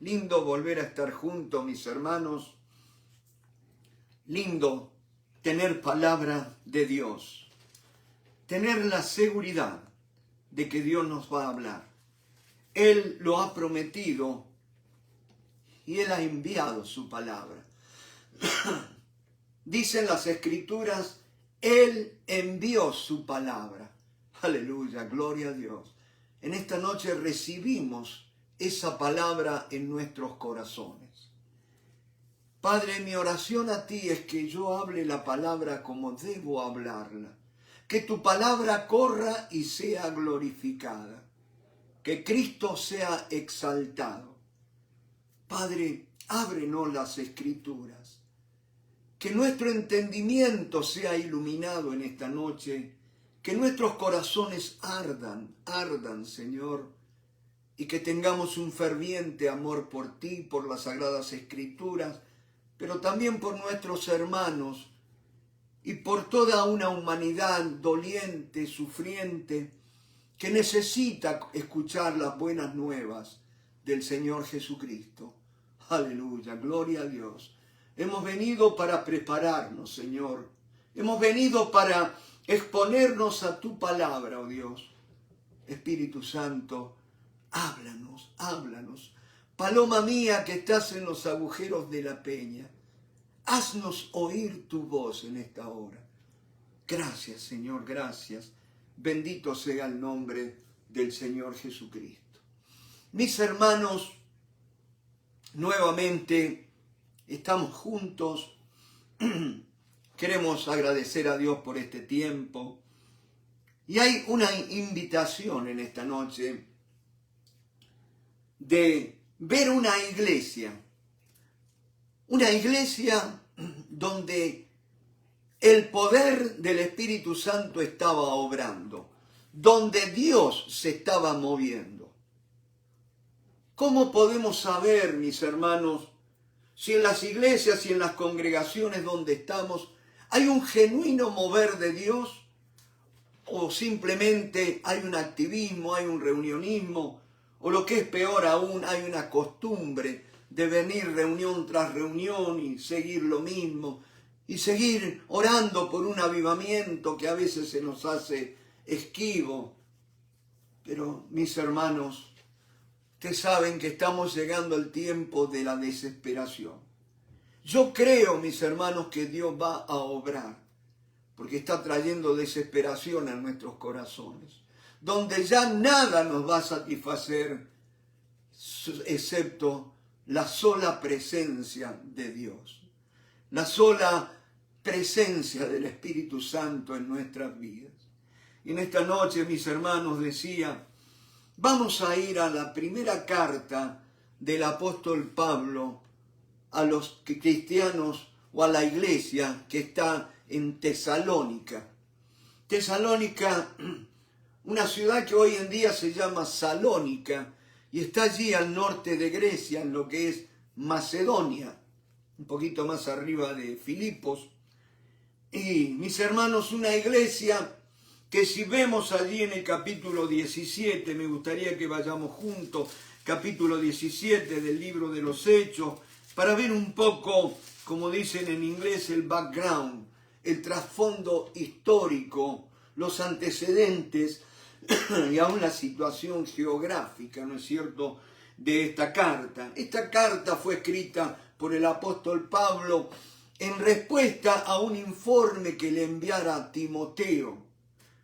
Lindo volver a estar juntos, mis hermanos. Lindo tener palabra de Dios. Tener la seguridad de que Dios nos va a hablar. Él lo ha prometido y Él ha enviado su palabra. Dicen las Escrituras, Él envió su palabra. Aleluya, gloria a Dios. En esta noche recibimos esa palabra en nuestros corazones. Padre, mi oración a ti es que yo hable la palabra como debo hablarla. Que tu palabra corra y sea glorificada. Que Cristo sea exaltado. Padre, ábrenos las Escrituras. Que nuestro entendimiento sea iluminado en esta noche. Que nuestros corazones ardan, Señor. Y que tengamos un ferviente amor por ti, por las Sagradas Escrituras, pero también por nuestros hermanos y por toda una humanidad doliente, sufriente, que necesita escuchar las buenas nuevas del Señor Jesucristo. Aleluya, gloria a Dios. Hemos venido para prepararnos, Señor. Hemos venido para exponernos a tu palabra, oh Dios. Espíritu Santo, háblanos. Paloma mía que estás en los agujeros de la peña, haznos oír tu voz en esta hora. Gracias, Señor, gracias. Bendito sea el nombre del Señor Jesucristo. Mis hermanos, nuevamente estamos juntos. Queremos agradecer a Dios por este tiempo. Y hay una invitación en esta noche de ver una iglesia donde el poder del Espíritu Santo estaba obrando, donde Dios se estaba moviendo. ¿Cómo podemos saber, mis hermanos, si en las iglesias y en las congregaciones donde estamos hay un genuino mover de Dios o simplemente hay un activismo, hay un reunionismo? O lo que es peor aún, hay una costumbre de venir reunión tras reunión y seguir lo mismo. Y seguir orando por un avivamiento que a veces se nos hace esquivo. Pero mis hermanos, ustedes saben que estamos llegando al tiempo de la desesperación. Yo creo, mis hermanos, que Dios va a obrar. Porque está trayendo desesperación a nuestros corazones. Donde ya nada nos va a satisfacer excepto la sola presencia de Dios, la sola presencia del Espíritu Santo en nuestras vidas. Y en esta noche, mis hermanos, decía, vamos a ir a la primera carta del apóstol Pablo a los cristianos o a la iglesia que está en Tesalónica. Tesalónica, una ciudad que hoy en día se llama Salónica y está allí al norte de Grecia, en lo que es Macedonia, un poquito más arriba de Filipos. Y mis hermanos, una iglesia que si vemos allí en el capítulo 17, me gustaría que vayamos juntos, capítulo 17 del libro de los Hechos, para ver un poco, como dicen en inglés, el background, el trasfondo histórico, los antecedentes y aún la situación geográfica, ¿no es cierto?, de esta carta. Esta carta fue escrita por el apóstol Pablo en respuesta a un informe que le enviara a Timoteo,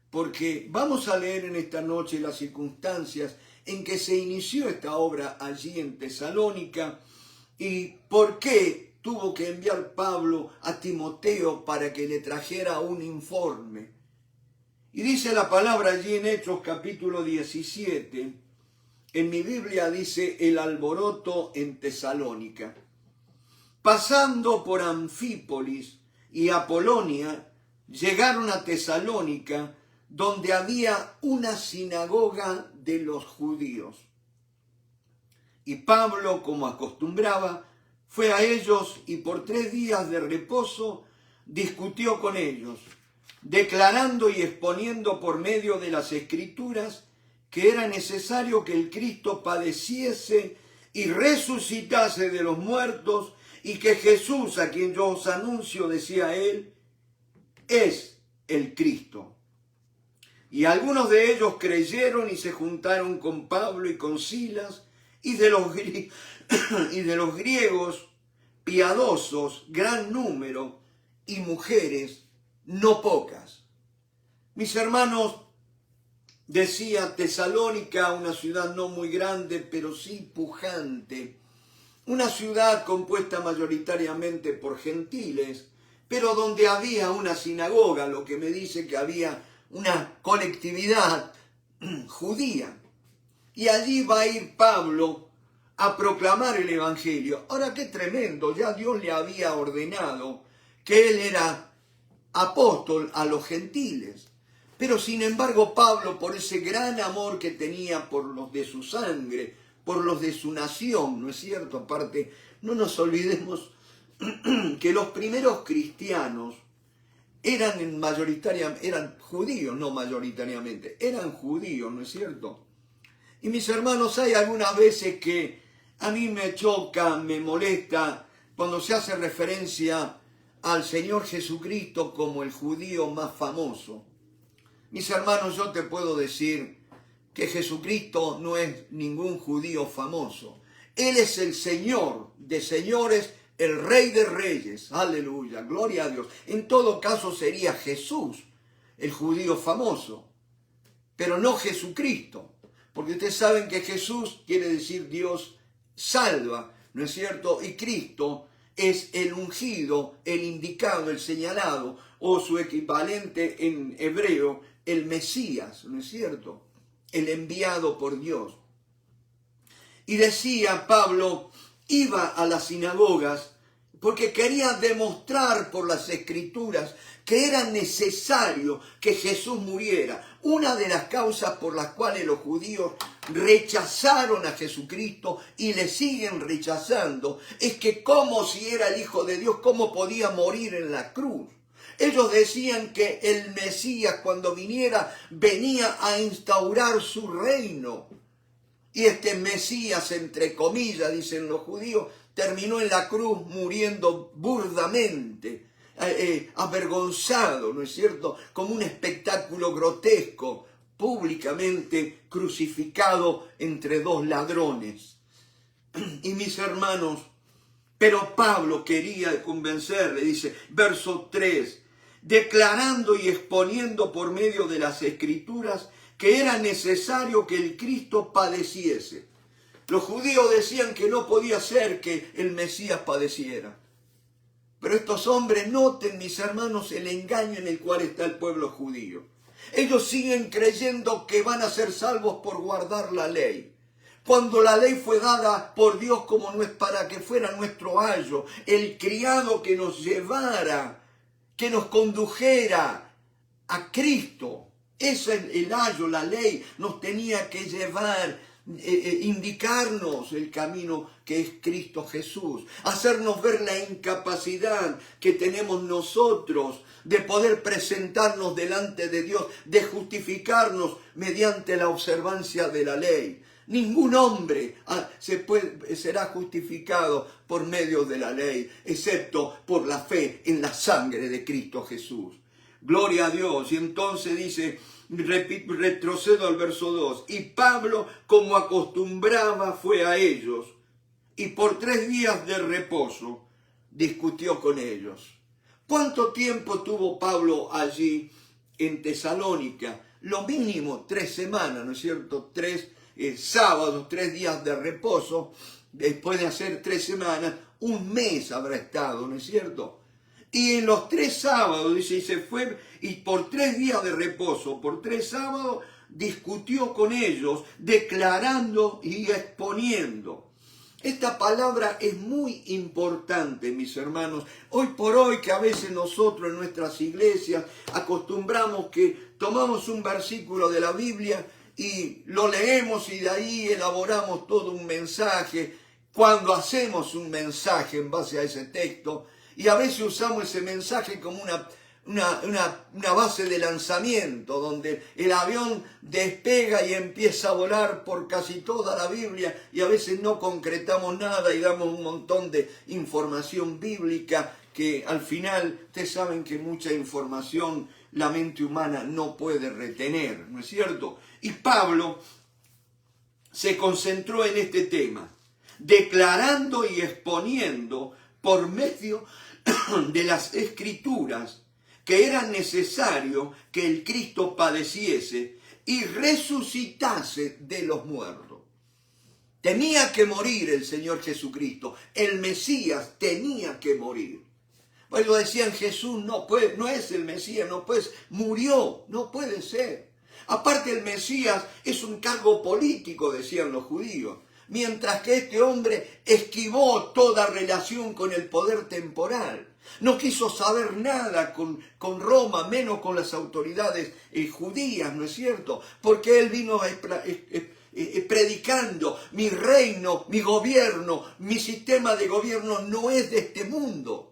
porque vamos a leer en esta noche las circunstancias en que se inició esta obra allí en Tesalónica y por qué tuvo que enviar Pablo a Timoteo para que le trajera un informe. Y dice la palabra allí en Hechos capítulo 17, en mi Biblia dice el alboroto en Tesalónica. Pasando por Anfípolis y Apolonia, llegaron a Tesalónica, donde había una sinagoga de los judíos. Y Pablo, como acostumbraba, fue a ellos y por 3 días de reposo discutió con ellos, declarando y exponiendo por medio de las Escrituras que era necesario que el Cristo padeciese y resucitase de los muertos, y que Jesús, a quien yo os anuncio, decía él, es el Cristo. Y algunos de ellos creyeron y se juntaron con Pablo y con Silas, y de los griegos piadosos, gran número, y mujeres no pocas. Mis hermanos, decía Tesalónica, una ciudad no muy grande, pero sí pujante, una ciudad compuesta mayoritariamente por gentiles, pero donde había una sinagoga, lo que me dice que había una colectividad judía. Y allí va a ir Pablo a proclamar el Evangelio. Ahora, qué tremendo, ya Dios le había ordenado que él era apóstol a los gentiles. Pero sin embargo Pablo, por ese gran amor que tenía por los de su sangre, por los de su nación, ¿no es cierto? Aparte, no nos olvidemos que los primeros cristianos eran judíos, no mayoritariamente, eran judíos, ¿no es cierto? Y mis hermanos, hay algunas veces que a mí me choca, me molesta, cuando se hace referencia al Señor Jesucristo como el judío más famoso. Mis hermanos, yo te puedo decir que Jesucristo no es ningún judío famoso. Él es el Señor de señores, el Rey de reyes. Aleluya, gloria a Dios. En todo caso sería Jesús, el judío famoso, pero no Jesucristo. Porque ustedes saben que Jesús quiere decir Dios salva, ¿no es cierto? Y Cristo es el ungido, el indicado, el señalado, o su equivalente en hebreo, el Mesías, ¿no es cierto? El enviado por Dios. Y decía Pablo, iba a las sinagogas porque quería demostrar por las Escrituras que era necesario que Jesús muriera. Una de las causas por las cuales los judíos rechazaron a Jesucristo y le siguen rechazando es que como si era el Hijo de Dios, ¿cómo podía morir en la cruz? Ellos decían que el Mesías, cuando viniera, venía a instaurar su reino. Y este Mesías, entre comillas, dicen los judíos, terminó en la cruz muriendo burdamente, avergonzado, ¿no es cierto? Como un espectáculo grotesco, públicamente crucificado entre dos ladrones. Y mis hermanos, pero Pablo quería convencerle, dice, verso 3, declarando y exponiendo por medio de las Escrituras que era necesario que el Cristo padeciese. Los judíos decían que no podía ser que el Mesías padeciera. Pero estos hombres, noten, mis hermanos, el engaño en el cual está el pueblo judío. Ellos siguen creyendo que van a ser salvos por guardar la ley, cuando la ley fue dada por Dios como no es para que fuera nuestro ayo, el criado que nos llevara, que nos condujera a Cristo. Ese es el ayo, la ley nos tenía que llevar, indicarnos el camino que es Cristo Jesús, hacernos ver la incapacidad que tenemos nosotros de poder presentarnos delante de Dios, de justificarnos mediante la observancia de la ley. Ningún hombre será justificado por medio de la ley, excepto por la fe en la sangre de Cristo Jesús. Gloria a Dios. Y entonces dice, retrocedo al verso 2, y Pablo, como acostumbraba, fue a ellos, y por 3 días de reposo discutió con ellos. ¿Cuánto tiempo tuvo Pablo allí en Tesalónica? Lo mínimo 3 semanas, ¿no es cierto? 3 sábados, 3 días de reposo. Después de hacer 3 semanas, 1 mes habrá estado, ¿no es cierto? Y en los 3 sábados, dice, y se fue, y por 3 días de reposo, por 3 sábados, discutió con ellos, declarando y exponiendo. Esta palabra es muy importante, mis hermanos. Hoy por hoy, que a veces nosotros en nuestras iglesias acostumbramos que tomamos un versículo de la Biblia y lo leemos y de ahí elaboramos todo un mensaje. Cuando hacemos un mensaje en base a ese texto, y a veces usamos ese mensaje como una base de lanzamiento donde el avión despega y empieza a volar por casi toda la Biblia y a veces no concretamos nada y damos un montón de información bíblica que al final, ustedes saben que mucha información la mente humana no puede retener, ¿no es cierto? Y Pablo se concentró en este tema, declarando y exponiendo por medio de las Escrituras que era necesario que el Cristo padeciese y resucitase de los muertos. Tenía que morir el Señor Jesucristo, el Mesías tenía que morir. Bueno, decían, Jesús no es el Mesías, murió, no puede ser. Aparte el Mesías es un cargo político, decían los judíos, mientras que este hombre esquivó toda relación con el poder temporal. No quiso saber nada con Roma, menos con las autoridades judías, ¿no es cierto? Porque él vino predicando, mi reino, mi gobierno, mi sistema de gobierno no es de este mundo.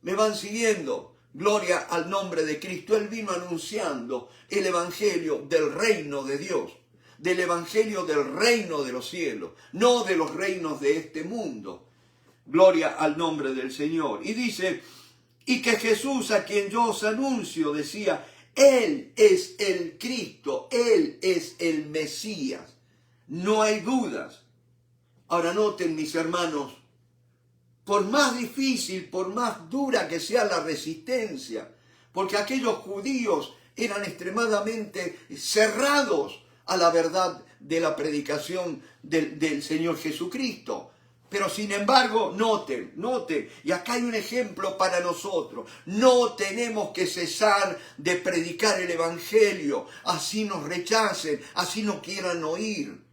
¿Me van siguiendo? Gloria al nombre de Cristo. Él vino anunciando el evangelio del reino de Dios, del evangelio del reino de los cielos, no de los reinos de este mundo. Gloria al nombre del Señor. Y dice, y que Jesús, a quien yo os anuncio, decía, Él es el Cristo, Él es el Mesías. No hay dudas. Ahora noten, mis hermanos, por más difícil, por más dura que sea la resistencia, porque aquellos judíos eran extremadamente cerrados a la verdad de la predicación del Señor Jesucristo. Pero sin embargo, noten, y acá hay un ejemplo para nosotros, no tenemos que cesar de predicar el Evangelio, así nos rechacen, así no quieran oír.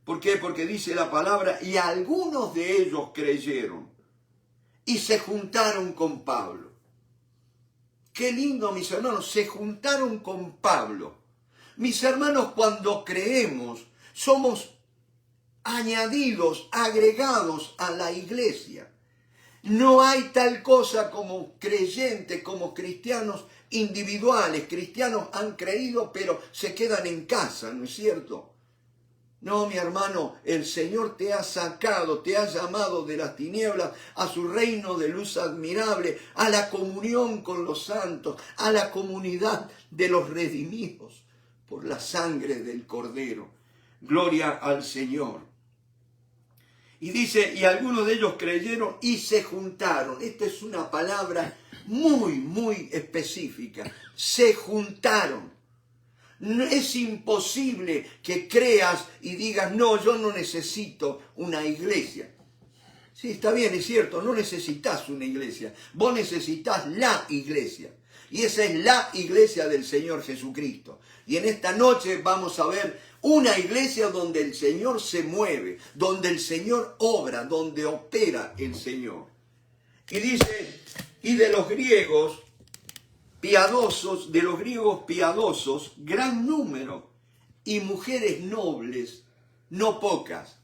¿Por qué? Porque dice la palabra, y algunos de ellos creyeron y se juntaron con Pablo. Qué lindo, mis hermanos, se juntaron con Pablo. Mis hermanos, cuando creemos, somos añadidos, agregados a la iglesia. No hay tal cosa como creyentes, como cristianos individuales. Cristianos han creído, pero se quedan en casa, ¿no es cierto? No, mi hermano, el Señor te ha sacado, te ha llamado de las tinieblas a su reino de luz admirable, a la comunión con los santos, a la comunidad de los redimidos por la sangre del Cordero. Gloria al Señor. Y dice, y algunos de ellos creyeron y se juntaron. Esta es una palabra muy específica. Se juntaron. No, es imposible que creas y digas, no, yo no necesito una iglesia. Sí, está bien, es cierto, no necesitas una iglesia. Vos necesitas la iglesia. Y esa es la iglesia del Señor Jesucristo. Y en esta noche vamos a ver una iglesia donde el Señor se mueve, donde el Señor obra, donde opera el Señor. Y dice, y de los griegos piadosos, gran número, y mujeres nobles, no pocas.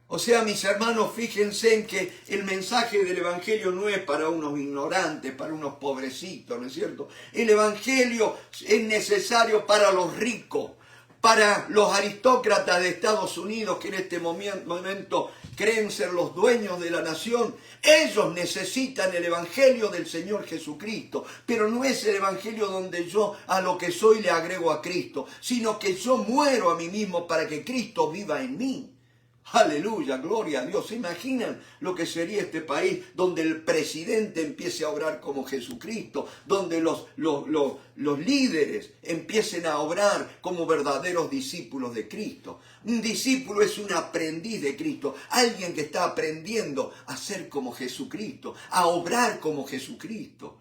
O sea, mis hermanos, fíjense en que el mensaje del Evangelio no es para unos ignorantes, para unos pobrecitos, ¿no es cierto? El Evangelio es necesario para los ricos, para los aristócratas de Estados Unidos que en este momento creen ser los dueños de la nación. Ellos necesitan el Evangelio del Señor Jesucristo, pero no es el Evangelio donde yo a lo que soy le agrego a Cristo, sino que yo muero a mí mismo para que Cristo viva en mí. Aleluya, gloria a Dios. ¿Se imaginan lo que sería este país donde el presidente empiece a obrar como Jesucristo? Donde los líderes empiecen a obrar como verdaderos discípulos de Cristo. Un discípulo es un aprendiz de Cristo. Alguien que está aprendiendo a ser como Jesucristo, a obrar como Jesucristo.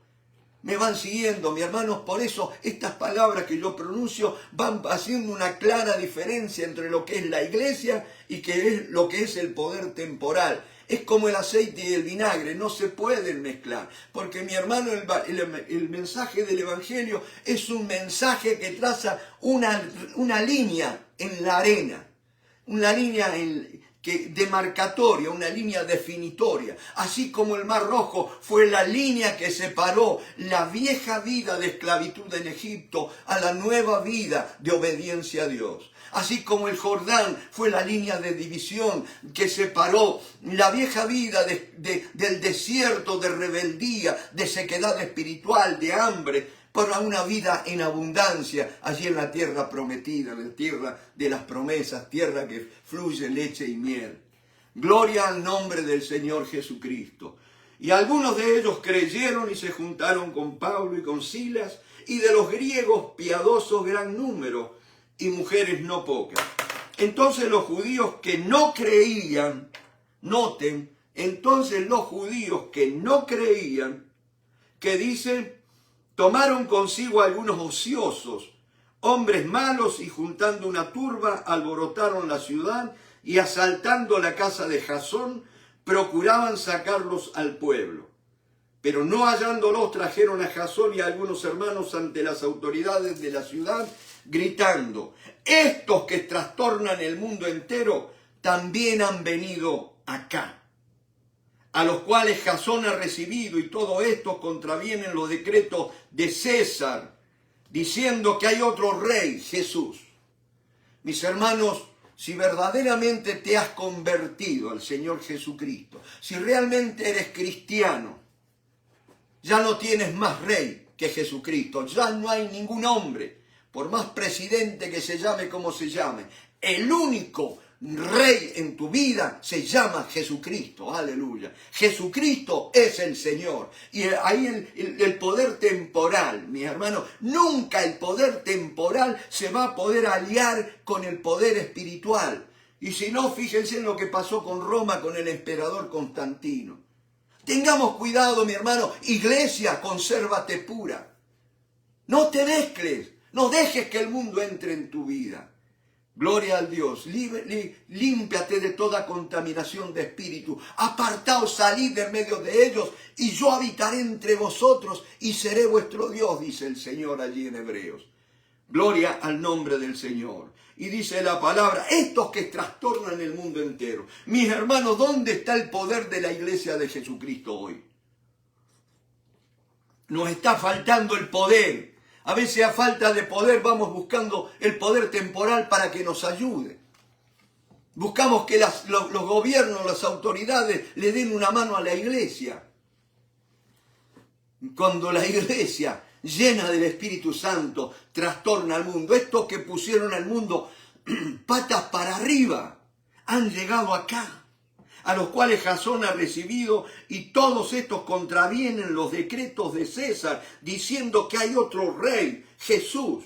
Me van siguiendo, mi hermanos, por eso estas palabras que yo pronuncio van haciendo una clara diferencia entre lo que es la iglesia y lo que es el poder temporal. Es como el aceite y el vinagre, no se pueden mezclar. Porque, mi hermano, el mensaje del Evangelio es un mensaje que traza una línea en la arena. Una línea demarcatoria, una línea definitoria. Así como el Mar Rojo fue la línea que separó la vieja vida de esclavitud en Egipto a la nueva vida de obediencia a Dios. Así como el Jordán fue la línea de división que separó la vieja vida del desierto, de rebeldía, de sequedad espiritual, de hambre, para una vida en abundancia allí en la tierra prometida, en la tierra de las promesas, tierra que fluye leche y miel. Gloria al nombre del Señor Jesucristo. Y algunos de ellos creyeron y se juntaron con Pablo y con Silas, y de los griegos piadosos gran número, y mujeres no pocas. Entonces los judíos que no creían, noten, entonces los judíos que no creían, que dicen, tomaron consigo algunos ociosos, hombres malos, y juntando una turba, alborotaron la ciudad, y asaltando la casa de Jasón, procuraban sacarlos al pueblo. Pero no hallándolos, trajeron a Jasón y a algunos hermanos ante las autoridades de la ciudad, gritando, estos que trastornan el mundo entero también han venido acá, a los cuales Jasón ha recibido, y todo esto contravienen los decretos de César, diciendo que hay otro rey, Jesús. Mis hermanos, si verdaderamente te has convertido al Señor Jesucristo, si realmente eres cristiano, ya no tienes más rey que Jesucristo, ya no hay ningún hombre, por más presidente que se llame como se llame, el único rey en tu vida se llama Jesucristo, aleluya. Jesucristo es el Señor. Y ahí el poder temporal, mi hermano, nunca el poder temporal se va a poder aliar con el poder espiritual. Y si no, fíjense en lo que pasó con Roma, con el emperador Constantino. Tengamos cuidado, mi hermano, iglesia, consérvate pura. No te mezcles, no dejes que el mundo entre en tu vida. Gloria al Dios, límpiate de toda contaminación de espíritu, apartaos, salid de medio de ellos, y yo habitaré entre vosotros y seré vuestro Dios, dice el Señor allí en Hebreos. Gloria al nombre del Señor. Y dice la palabra, estos que trastornan el mundo entero. Mis hermanos, ¿dónde está el poder de la iglesia de Jesucristo hoy? Nos está faltando el poder. A veces a falta de poder vamos buscando el poder temporal para que nos ayude. Buscamos que los gobiernos, las autoridades le den una mano a la iglesia. Cuando la iglesia, llena del Espíritu Santo, trastorna al mundo. Estos que pusieron al mundo patas para arriba han llegado acá, a los cuales Jasón ha recibido, y todos estos contravienen los decretos de César, diciendo que hay otro rey, Jesús.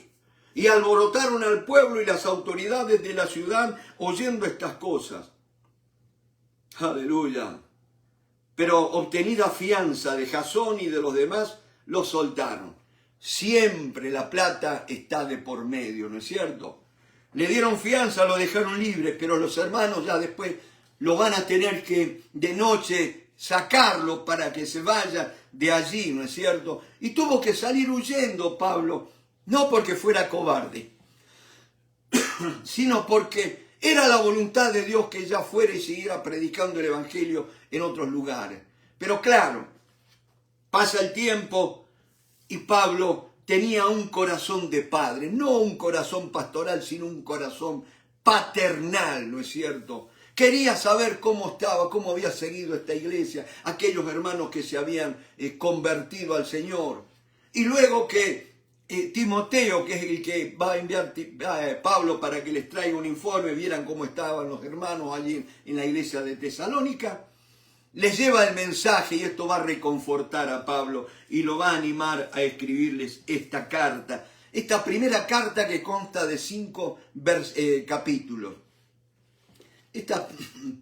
Y alborotaron al pueblo y las autoridades de la ciudad oyendo estas cosas. Aleluya. Pero obtenida fianza de Jasón y de los demás, los soltaron. Siempre la plata está de por medio, ¿no es cierto? Le dieron fianza, lo dejaron libre, pero los hermanos ya después lo van a tener que de noche sacarlo para que se vaya de allí, ¿no es cierto? Y tuvo que salir huyendo Pablo, no porque fuera cobarde, sino porque era la voluntad de Dios que ya fuera y siguiera predicando el Evangelio en otros lugares. Pero claro, pasa el tiempo y Pablo tenía un corazón de padre, no un corazón pastoral, sino un corazón paternal, ¿no es cierto? Quería saber cómo estaba, cómo había seguido esta iglesia, aquellos hermanos que se habían convertido al Señor. Y luego que Timoteo, que es el que va a enviar Pablo para que les traiga un informe, vieran cómo estaban los hermanos allí en la iglesia de Tesalónica, les lleva el mensaje, y esto va a reconfortar a Pablo y lo va a animar a escribirles esta carta. Esta primera carta que consta de 5 capítulos. Esta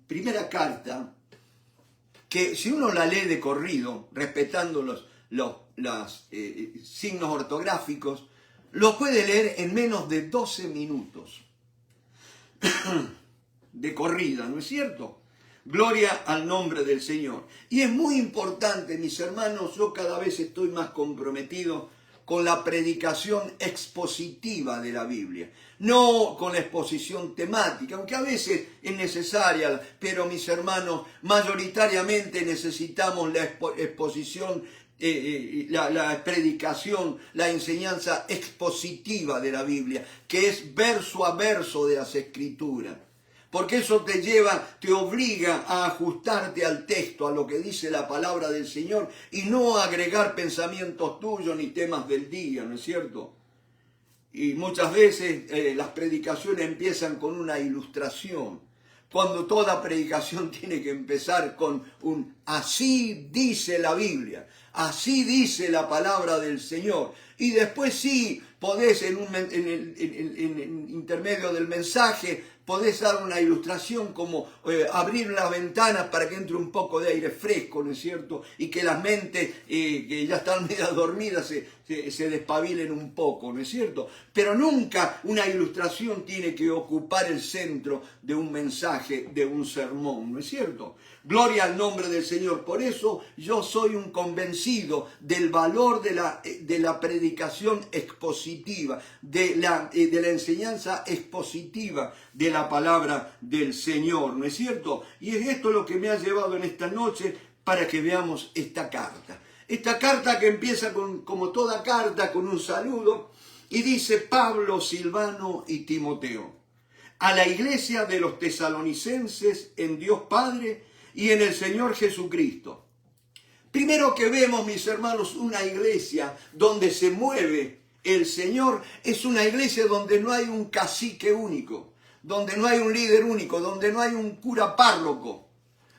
primera carta, que si uno la lee de corrido, respetando los signos ortográficos, lo puede leer en menos de 12 minutos. De corrida, ¿no es cierto? Gloria al nombre del Señor. Y es muy importante, mis hermanos, yo cada vez estoy más comprometido con la predicación expositiva de la Biblia, no con la exposición temática, aunque a veces es necesaria, pero mis hermanos, mayoritariamente necesitamos la exposición, la predicación, la enseñanza expositiva de la Biblia, que es verso a verso de las Escrituras. Porque eso te lleva, te obliga a ajustarte al texto, a lo que dice la palabra del Señor, y no agregar pensamientos tuyos ni temas del día, ¿no es cierto? Y muchas veces las predicaciones empiezan con una ilustración, cuando toda predicación tiene que empezar con un así dice la Biblia, así dice la palabra del Señor. Y después sí podés en intermedio del mensaje, podés dar una ilustración como abrir las ventanas para que entre un poco de aire fresco, ¿no es cierto? Y que las mentes que ya están medio dormidas se despabilen un poco, ¿no es cierto? Pero nunca una ilustración tiene que ocupar el centro de un mensaje, de un sermón, ¿no es cierto? Gloria al nombre del Señor. Por eso yo soy un convencido del valor de la predicación expositiva, de la enseñanza expositiva de la palabra del Señor, ¿no es cierto? Y es esto lo que me ha llevado en esta noche para que veamos esta carta. Esta carta que empieza como toda carta con un saludo y dice Pablo, Silvano y Timoteo, a la iglesia de los tesalonicenses en Dios Padre y en el Señor Jesucristo. Primero que vemos, mis hermanos, una iglesia donde se mueve el Señor, es una iglesia donde no hay un cacique único, donde no hay un líder único, donde no hay un cura párroco.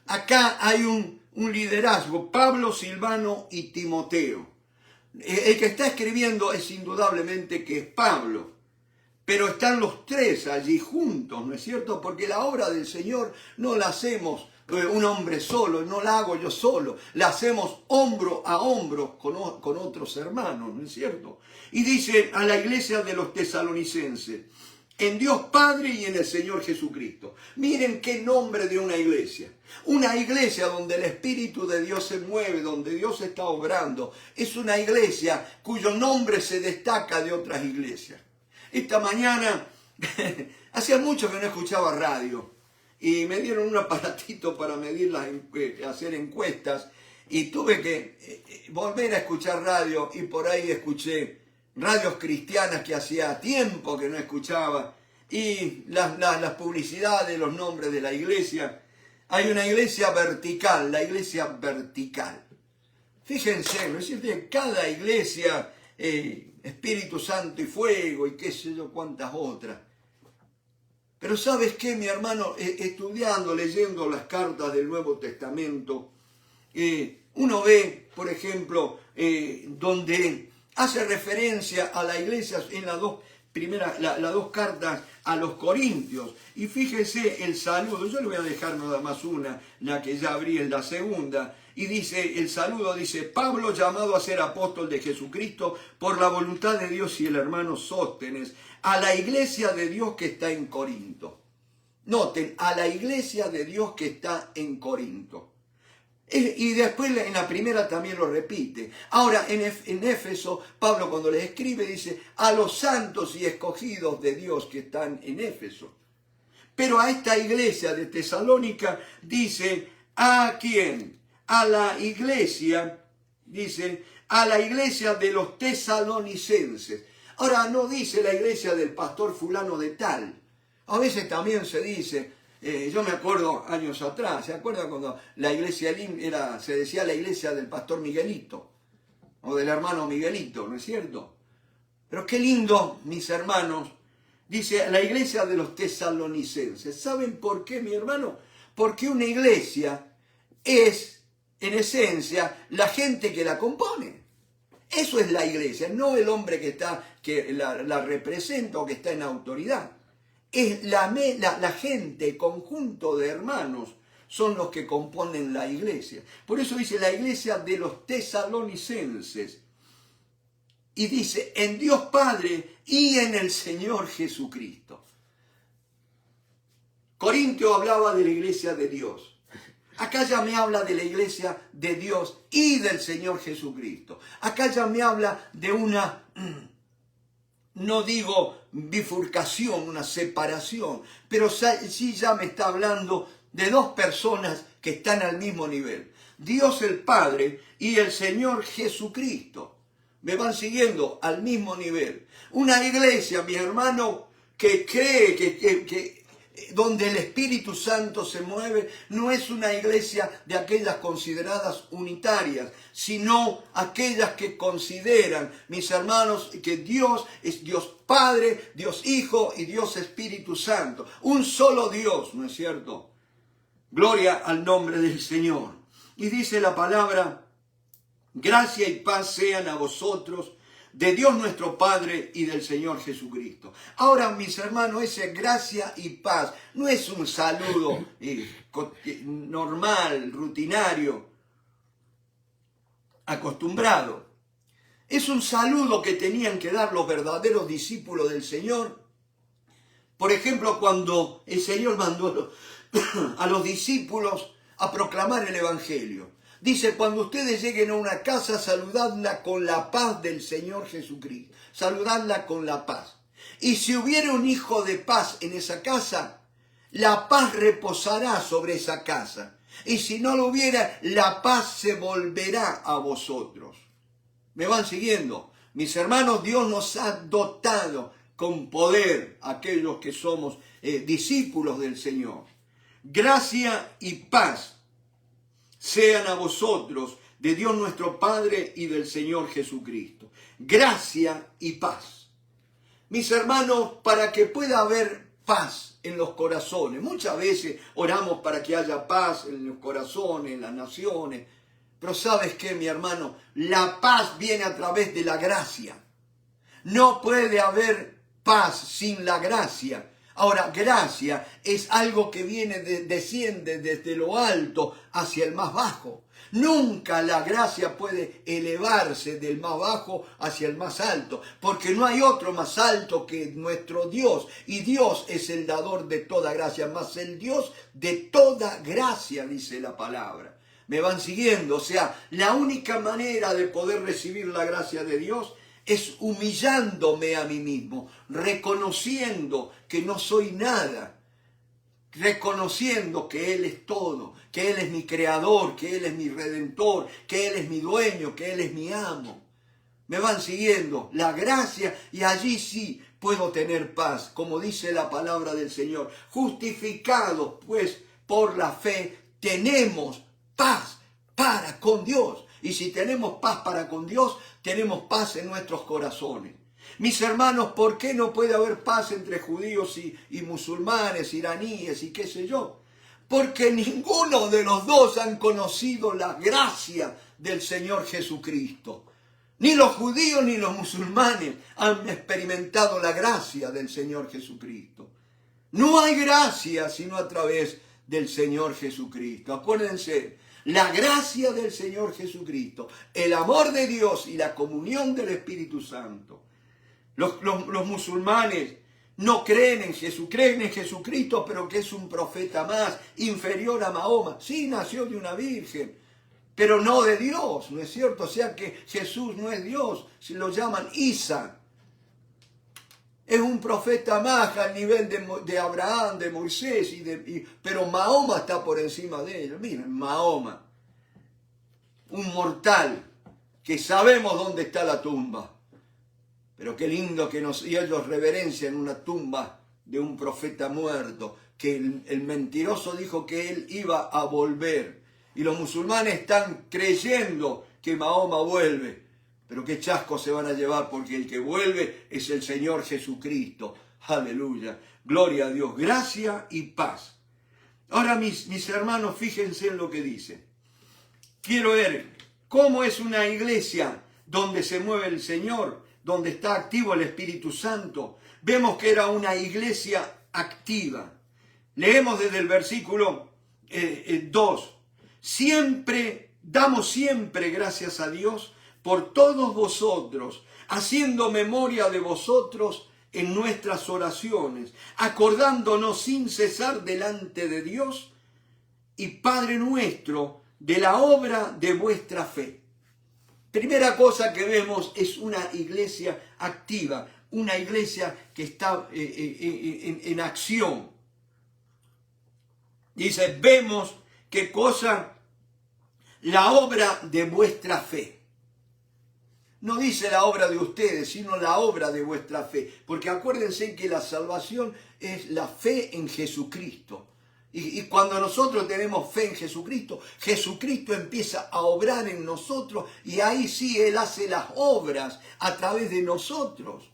Acá hay un liderazgo, Pablo, Silvano y Timoteo. El que está escribiendo es indudablemente que es Pablo, pero están los tres allí juntos, ¿no es cierto? Porque la obra del Señor no la hacemos un hombre solo, no la hago yo solo, la hacemos hombro a hombro con otros hermanos, ¿no es cierto? Y dice a la iglesia de los tesalonicenses, en Dios Padre y en el Señor Jesucristo. Miren qué nombre de una iglesia donde el Espíritu de Dios se mueve, donde Dios está obrando. Es una iglesia cuyo nombre se destaca de otras iglesias. Esta mañana, hacía mucho que no escuchaba radio, y me dieron un aparatito para hacer encuestas, y tuve que volver a escuchar radio, y por ahí escuché radios cristianas que hacía tiempo que no escuchaba, y las publicidades, los nombres de la iglesia. Hay una iglesia vertical, la iglesia vertical. Fíjense, ¿no es cierto? Cada iglesia, Espíritu Santo y fuego, y qué sé yo cuántas otras. Pero ¿sabes qué, mi hermano? Estudiando, leyendo las cartas del Nuevo Testamento, uno ve, por ejemplo, donde hace referencia a la iglesia en las dos cartas a los Corintios. Y fíjese el saludo, yo le voy a dejar nada más una, la que ya abrí en la segunda. Y dice, el saludo dice, Pablo llamado a ser apóstol de Jesucristo por la voluntad de Dios y el hermano Sóstenes, a la iglesia de Dios que está en Corinto. Noten, a la iglesia de Dios que está en Corinto. Y después en la primera también lo repite. Ahora en Éfeso, Pablo cuando les escribe dice, a los santos y escogidos de Dios que están en Éfeso. Pero a esta iglesia de Tesalónica dice, ¿a quién? A la iglesia, dice, a la iglesia de los tesalonicenses. Ahora no dice la iglesia del pastor fulano de tal. A veces también se dice, yo me acuerdo años atrás, ¿se acuerdan cuando la iglesia se decía la iglesia del pastor Miguelito? O del hermano Miguelito, ¿no es cierto? Pero qué lindo, mis hermanos, dice la iglesia de los tesalonicenses. ¿Saben por qué, mi hermano? Porque una iglesia es, en esencia, la gente que la compone. Eso es la iglesia, no el hombre que la representa o que está en autoridad. Es la gente, el conjunto de hermanos, son los que componen la iglesia. Por eso dice la iglesia de los tesalonicenses. Y dice, en Dios Padre y en el Señor Jesucristo. Corintio hablaba de la iglesia de Dios. Acá ya me habla de la iglesia de Dios y del Señor Jesucristo. Acá ya me habla de una, no digo bifurcación, una separación, pero sí ya me está hablando de dos personas que están al mismo nivel. Dios el Padre y el Señor Jesucristo. Me van siguiendo al mismo nivel. Una iglesia, mi hermano, que cree que donde el Espíritu Santo se mueve, no es una iglesia de aquellas consideradas unitarias, sino aquellas que consideran, mis hermanos, que Dios es Dios Padre, Dios Hijo y Dios Espíritu Santo. Un solo Dios, ¿no es cierto? Gloria al nombre del Señor. Y dice la palabra: gracia y paz sean a vosotros, de Dios nuestro Padre y del Señor Jesucristo. Ahora, mis hermanos, ese gracia y paz no es un saludo normal, rutinario, acostumbrado. Es un saludo que tenían que dar los verdaderos discípulos del Señor. Por ejemplo, cuando el Señor mandó a los discípulos a proclamar el Evangelio. Dice: cuando ustedes lleguen a una casa, saludadla con la paz del Señor Jesucristo. Saludadla con la paz. Y si hubiera un hijo de paz en esa casa, la paz reposará sobre esa casa. Y si no lo hubiera, la paz se volverá a vosotros. ¿Me van siguiendo? Mis hermanos, Dios nos ha dotado con poder a aquellos que somos discípulos del Señor. Gracia y paz sean a vosotros, de Dios nuestro Padre y del Señor Jesucristo. Gracia y paz. Mis hermanos, para que pueda haber paz en los corazones, muchas veces oramos para que haya paz en los corazones, en las naciones, pero ¿sabes qué, mi hermano? La paz viene a través de la gracia. No puede haber paz sin la gracia. Ahora, gracia es algo que desciende desde lo alto hacia el más bajo. Nunca la gracia puede elevarse del más bajo hacia el más alto, porque no hay otro más alto que nuestro Dios. Y Dios es el dador de toda gracia, más el Dios de toda gracia, dice la palabra. ¿Me van siguiendo? O sea, la única manera de poder recibir la gracia de Dios es humillándome a mí mismo, reconociendo que no soy nada, reconociendo que Él es todo, que Él es mi creador, que Él es mi redentor, que Él es mi dueño, que Él es mi amo. ¿Me van siguiendo? La gracia, y allí sí puedo tener paz, como dice la palabra del Señor. Justificados, pues, por la fe, tenemos paz para con Dios. Y si tenemos paz para con Dios, tenemos paz en nuestros corazones. Mis hermanos, ¿por qué no puede haber paz entre judíos y musulmanes, iraníes y qué sé yo? Porque ninguno de los dos han conocido la gracia del Señor Jesucristo. Ni los judíos ni los musulmanes han experimentado la gracia del Señor Jesucristo. No hay gracia sino a través del Señor Jesucristo. Acuérdense, la gracia del Señor Jesucristo, el amor de Dios y la comunión del Espíritu Santo. Los musulmanes no creen en Jesús, creen en Jesucristo, pero que es un profeta más, inferior a Mahoma. Sí, nació de una virgen, pero no de Dios, ¿no es cierto? O sea que Jesús no es Dios, se lo llaman Isa. Es un profeta más al nivel de Abraham, de Moisés, pero Mahoma está por encima de ellos. Miren, Mahoma, un mortal, que sabemos dónde está la tumba. Pero qué lindo que y ellos reverencian una tumba de un profeta muerto, que el mentiroso dijo que él iba a volver. Y los musulmanes están creyendo que Mahoma vuelve. Pero qué chasco se van a llevar, porque el que vuelve es el Señor Jesucristo. Aleluya. Gloria a Dios. Gracia y paz. Ahora, mis hermanos, fíjense en lo que dice. Quiero ver cómo es una iglesia donde se mueve el Señor, donde está activo el Espíritu Santo. Vemos que era una iglesia activa. Leemos desde el versículo 2. Damos siempre gracias a Dios por todos vosotros, haciendo memoria de vosotros en nuestras oraciones, acordándonos sin cesar delante de Dios y Padre nuestro de la obra de vuestra fe. Primera cosa que vemos es una iglesia activa, una iglesia que está en acción. Dice, vemos qué cosa, la obra de vuestra fe. No dice la obra de ustedes, sino la obra de vuestra fe. Porque acuérdense que la salvación es la fe en Jesucristo. Y cuando nosotros tenemos fe en Jesucristo, Jesucristo empieza a obrar en nosotros y ahí sí Él hace las obras a través de nosotros.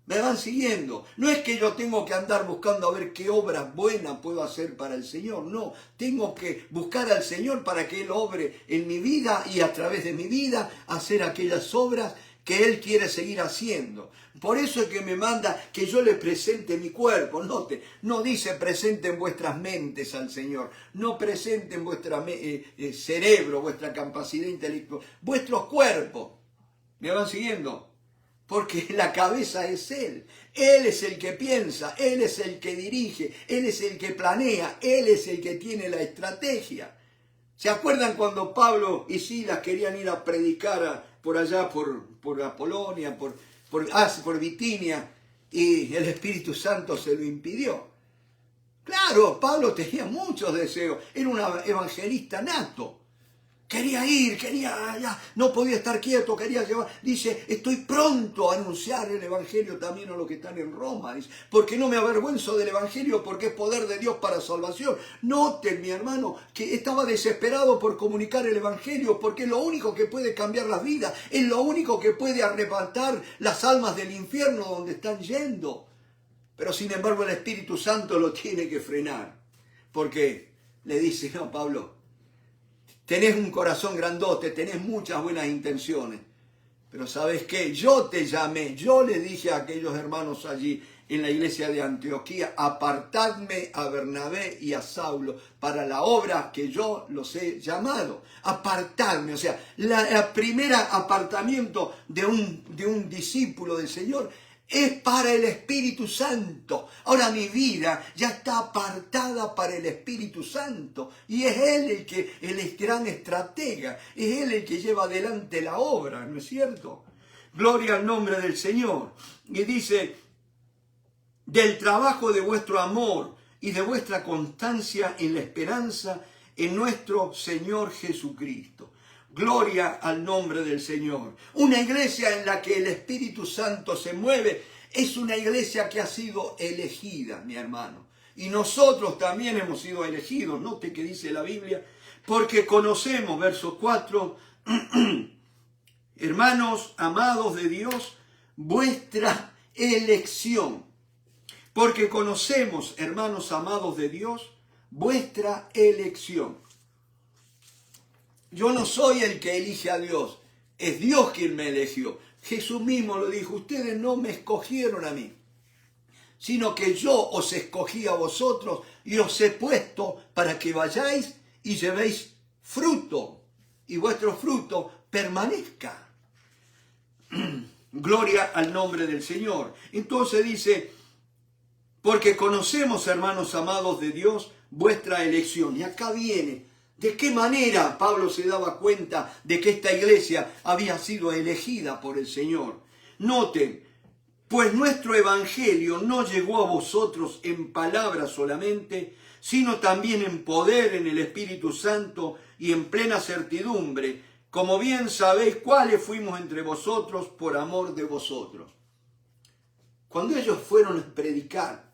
¿Me van siguiendo? No es que yo tengo que andar buscando a ver qué obras buenas puedo hacer para el Señor. No, tengo que buscar al Señor para que Él obre en mi vida y a través de mi vida hacer aquellas obras que Él quiere seguir haciendo. Por eso es que me manda que yo le presente mi cuerpo. Note, no dice presenten vuestras mentes al Señor, no presenten vuestro cerebro, vuestra capacidad intelectual, vuestros cuerpos. ¿Me van siguiendo? Porque la cabeza es Él. Él es el que piensa, Él es el que dirige, Él es el que planea, Él es el que tiene la estrategia. ¿Se acuerdan cuando Pablo y Silas querían ir a predicar por allá, por la Polonia, por Bitinia, y el Espíritu Santo se lo impidió? Claro, Pablo tenía muchos deseos, era un evangelista nato. Quería ir, no podía estar quieto, quería llevar. Dice, estoy pronto a anunciar el Evangelio también a los que están en Roma. Dice, porque no me avergüenzo del Evangelio, porque es poder de Dios para salvación. Noten, mi hermano, que estaba desesperado por comunicar el Evangelio, porque es lo único que puede cambiar las vidas, es lo único que puede arrebatar las almas del infierno donde están yendo. Pero sin embargo el Espíritu Santo lo tiene que frenar, porque le dice, no, Pablo, tenés un corazón grandote, tenés muchas buenas intenciones, pero ¿sabes qué? Yo te llamé, yo le dije a aquellos hermanos allí en la iglesia de Antioquía, apartadme a Bernabé y a Saulo para la obra que yo los he llamado. Apartadme, o sea, el primer apartamiento de un discípulo del Señor es para el Espíritu Santo. Ahora mi vida ya está apartada para el Espíritu Santo. Y es Él el gran estratega. Es Él el que lleva adelante la obra, ¿no es cierto? Gloria al nombre del Señor. Y dice, del trabajo de vuestro amor y de vuestra constancia en la esperanza en nuestro Señor Jesucristo. Gloria al nombre del Señor. Una iglesia en la que el Espíritu Santo se mueve es una iglesia que ha sido elegida, mi hermano. Y nosotros también hemos sido elegidos. Note que dice la Biblia, porque conocemos, verso 4, hermanos amados de Dios, vuestra elección. Porque conocemos, hermanos amados de Dios, vuestra elección. Yo no soy el que elige a Dios, es Dios quien me eligió. Jesús mismo lo dijo, ustedes no me escogieron a mí, sino que yo os escogí a vosotros y os he puesto para que vayáis y llevéis fruto, y vuestro fruto permanezca. Gloria al nombre del Señor. Entonces dice, porque conocemos, hermanos amados de Dios, vuestra elección. Y acá viene, ¿de qué manera Pablo se daba cuenta de que esta iglesia había sido elegida por el Señor? Noten, pues nuestro evangelio no llegó a vosotros en palabras solamente, sino también en poder, en el Espíritu Santo y en plena certidumbre, como bien sabéis cuáles fuimos entre vosotros por amor de vosotros. Cuando ellos fueron a predicar,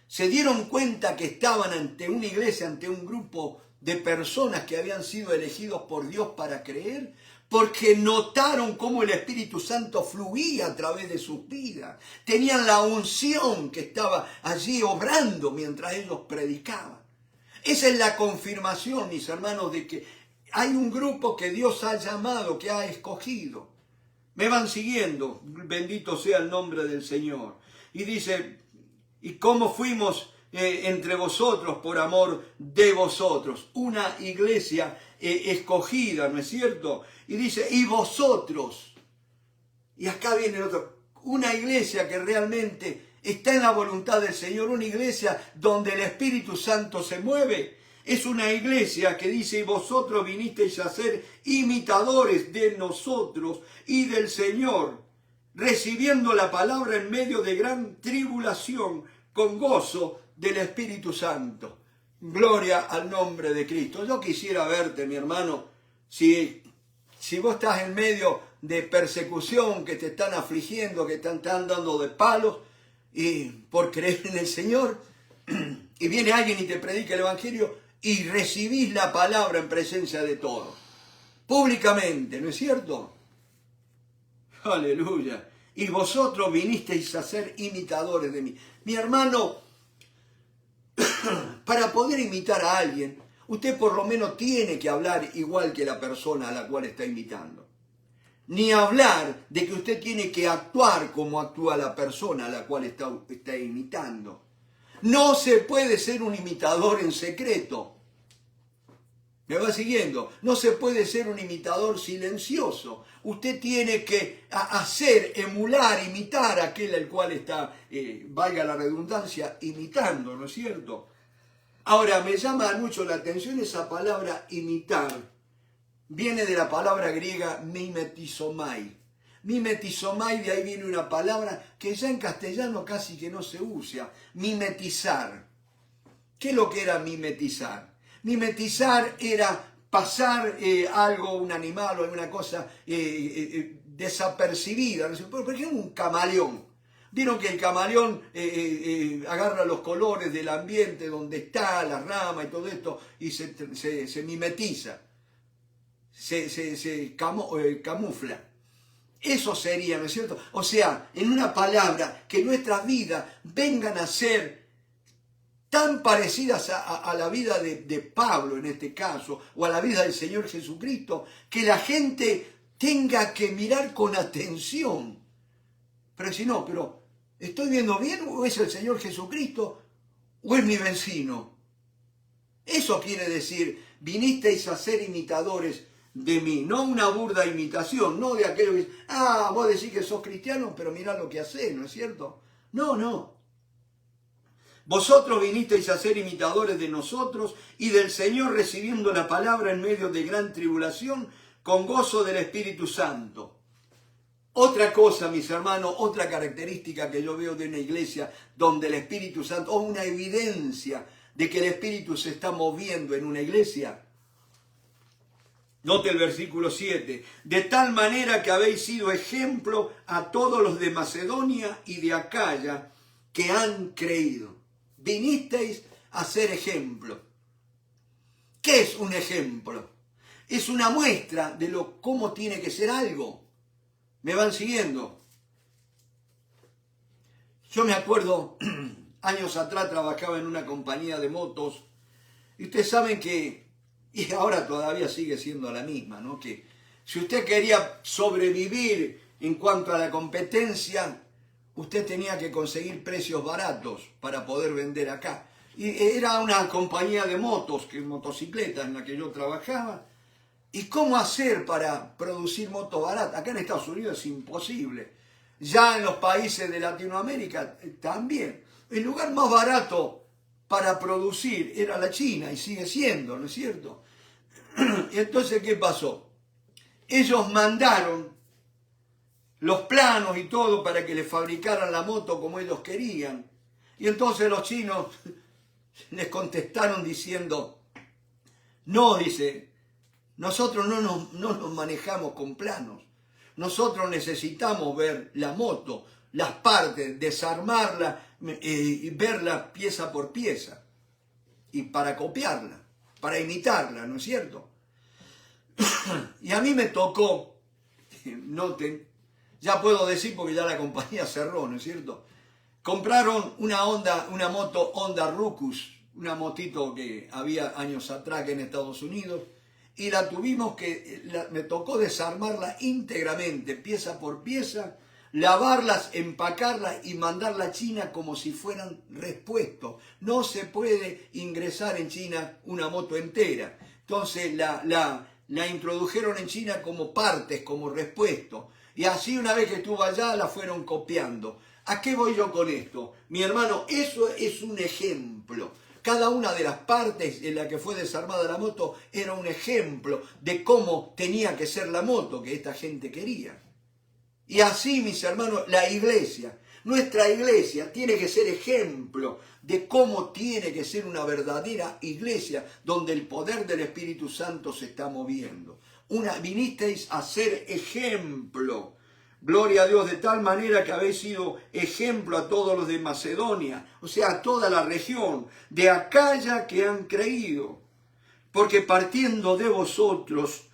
se dieron cuenta que estaban ante una iglesia, ante un grupo de personas que habían sido elegidos por Dios para creer, porque notaron cómo el Espíritu Santo fluía a través de sus vidas. Tenían la unción que estaba allí obrando mientras ellos predicaban. Esa es la confirmación, mis hermanos, de que hay un grupo que Dios ha llamado, que ha escogido. Me van siguiendo, bendito sea el nombre del Señor. Y dice, ¿y cómo fuimos entre vosotros por amor de vosotros? Una iglesia escogida, ¿no es cierto? Y dice, y vosotros. Y acá viene el otro, una iglesia que realmente está en la voluntad del Señor, una iglesia donde el Espíritu Santo se mueve. Es una iglesia que dice, y vosotros vinisteis a ser imitadores de nosotros y del Señor, recibiendo la palabra en medio de gran tribulación, con gozo del Espíritu Santo. Gloria al nombre de Cristo. Yo quisiera verte, mi hermano, si vos estás en medio de persecución, que te están afligiendo, que te están dando de palos, y por creer en el Señor, y viene alguien y te predica el Evangelio, y recibís la palabra en presencia de todos, públicamente, ¿no es cierto? Aleluya. Y vosotros vinisteis a ser imitadores de mí. Mi hermano, para poder imitar a alguien, usted por lo menos tiene que hablar igual que la persona a la cual está imitando. Ni hablar de que usted tiene que actuar como actúa la persona a la cual está imitando. No se puede ser un imitador en secreto. ¿Me va siguiendo? No se puede ser un imitador silencioso. Usted tiene que hacer, emular, imitar a aquel al cual está, valga la redundancia, imitando, ¿no es cierto? Ahora, me llama mucho la atención esa palabra imitar. Viene de la palabra griega mimetizomai. Mimetizomai, de ahí viene una palabra que ya en castellano casi que no se usa. Mimetizar. ¿Qué es lo que era mimetizar? Mimetizar era pasar algo, un animal o alguna cosa desapercibida. Por ejemplo, un camaleón. Vieron que el camaleón agarra los colores del ambiente donde está, la rama y todo esto, y se mimetiza, se camufla. Eso sería, ¿no es cierto? O sea, en una palabra, que nuestras vidas vengan a ser tan parecidas a la vida de Pablo en este caso, o a la vida del Señor Jesucristo, que la gente tenga que mirar con atención. Pero si no, pero ¿estoy viendo bien o es el Señor Jesucristo o es mi vecino? Eso quiere decir, vinisteis a ser imitadores de mí, no una burda imitación, no de aquello que dice, vos decís que sos cristiano, pero mirá lo que hacés, ¿no es cierto? No. Vosotros vinisteis a ser imitadores de nosotros y del Señor, recibiendo la palabra en medio de gran tribulación, con gozo del Espíritu Santo. Otra cosa, mis hermanos, otra característica que yo veo de una iglesia donde el Espíritu Santo, o una evidencia de que el Espíritu se está moviendo en una iglesia. Note el versículo 7. De tal manera que habéis sido ejemplo a todos los de Macedonia y de Acaya que han creído. Vinisteis a ser ejemplo. ¿Qué es un ejemplo? Es una muestra de cómo tiene que ser algo. ¿Me van siguiendo? Yo me acuerdo, años atrás trabajaba en una compañía de motos, y ustedes saben que, y ahora todavía sigue siendo la misma, ¿no? Que si usted quería sobrevivir en cuanto a la competencia, usted tenía que conseguir precios baratos para poder vender acá. Y era una compañía de motos, motocicletas en la que yo trabajaba. ¿Y cómo hacer para producir motos baratas? Acá en Estados Unidos es imposible. Ya en los países de Latinoamérica también. El lugar más barato para producir era la China y sigue siendo, ¿no es cierto? Y entonces, ¿qué pasó? Ellos mandaron los planos y todo para que les fabricaran la moto como ellos querían. Y entonces los chinos les contestaron diciendo, no, dice, nosotros no nos manejamos con planos. Nosotros necesitamos ver la moto, las partes, desarmarla y verla pieza por pieza. Y para copiarla, para imitarla, ¿no es cierto? Y a mí me tocó, noten, ya puedo decir porque ya la compañía cerró, ¿no es cierto? Compraron una moto Honda Rucus, una motito que había años atrás en Estados Unidos, y me tocó desarmarla íntegramente, pieza por pieza, lavarlas, empacarlas y mandarla a China como si fueran repuestos. No se puede ingresar en China una moto entera. Entonces la introdujeron en China como partes, como repuesto. Y así una vez que estuvo allá la fueron copiando. ¿A qué voy yo con esto? Mi hermano, eso es un ejemplo. Cada una de las partes en la que fue desarmada la moto era un ejemplo de cómo tenía que ser la moto que esta gente quería. Y así, mis hermanos, la iglesia, nuestra iglesia tiene que ser ejemplo de cómo tiene que ser una verdadera iglesia donde el poder del Espíritu Santo se está moviendo. Vinisteis a ser ejemplo. Gloria a Dios, de tal manera que habéis sido ejemplo a todos los de Macedonia, o sea, a toda la región, de Acaya que han creído. Porque partiendo de vosotros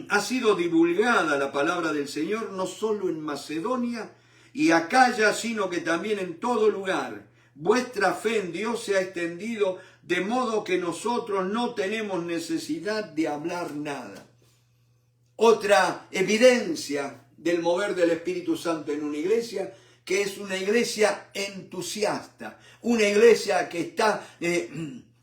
ha sido divulgada la palabra del Señor, no solo en Macedonia y Acaya, sino que también en todo lugar. Vuestra fe en Dios se ha extendido, de modo que nosotros no tenemos necesidad de hablar nada. Otra evidencia del mover del Espíritu Santo en una iglesia, que es una iglesia entusiasta, una iglesia que está